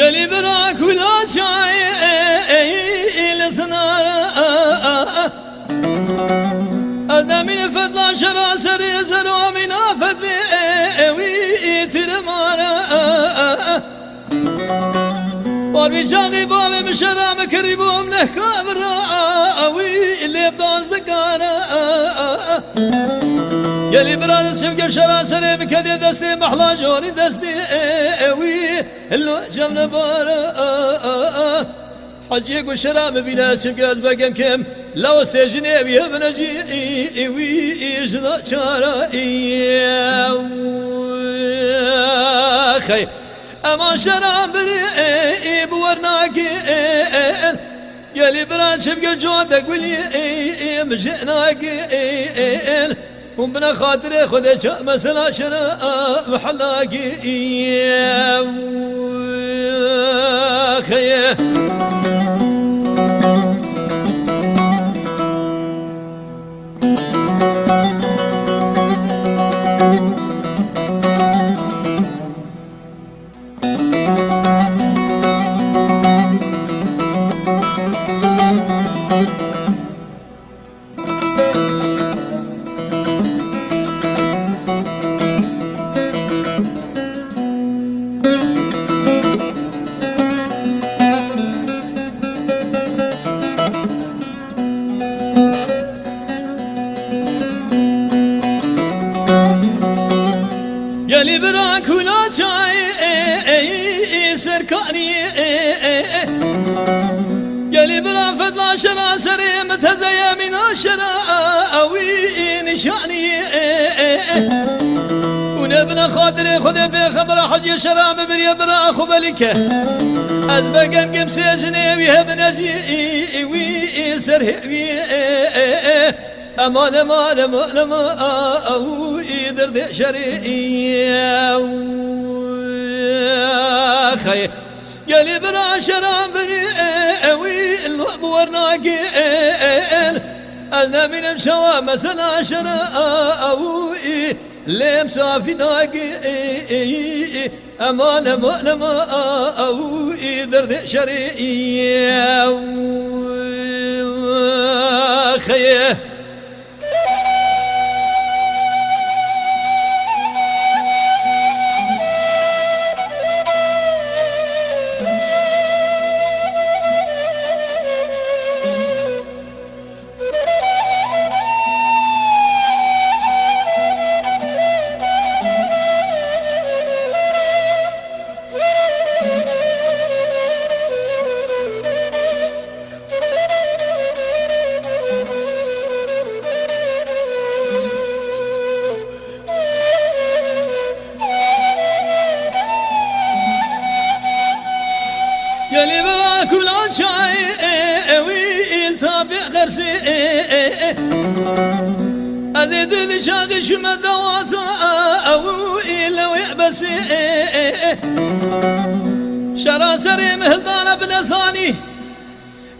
يلي براك ولا شاي لسنارة أذنا من فضل شرا سري زروا من فضل ويترمارة واربي شاقي بابي مشرا مكربوم له كامرا ويلي بداز دقارة يلي براد سفق شرا سري مكدي دستي محلا جوني دستي ويلو جمل بارا حجيك وشرام بلا سفق أزبقن كم لو سجني بيه بنجي ويجنا شارا خي أما شرام بري بورناكي يلي براد سفق جودك ولي مجناكي ومن خاطري خذ مسلا شراء محلاقي خيه يلي براك ولا شاي سركاني يلي برا فضل شرا سري متهزي من الشرا وين شاني ونبلا خاطري خذ بخبر حجي شرا مبري برا خبلك أزبقن قم سيجني ويهب نجي ويسرهي أمان مال مال أو يدرد شريعة خي يلي برا شرام بني أوي اللعب ورناقي أنا من مشوا مسلا شراء أو لم صافي ناقي أمان مال أو يدرد شريعة خي يلي براك ولا شاي ويلتابع غرسي أزيد بشاغل شو مدواتا أو إلا ويعبسي شرا سري مهلدانا بلساني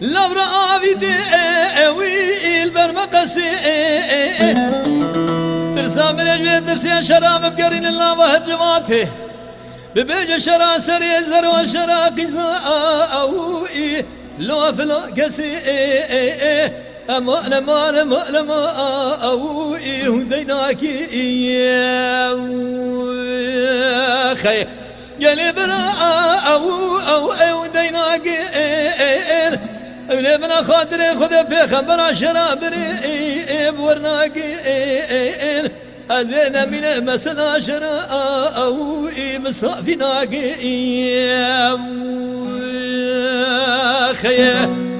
لو رأى دي ويلبرمقسي ترسام الأجوية ترسي شرام بقرين الله وهجواته ببيج شرا سري زرو شرا قزاء لو فلا قسي أمان أمان أمان أو هديناكي خي يلي برا أو هديناكي بلا خاطري خذ بخبر شرابري بورناكي أزينا من مسلا شراء أو مصافي ناقي خيه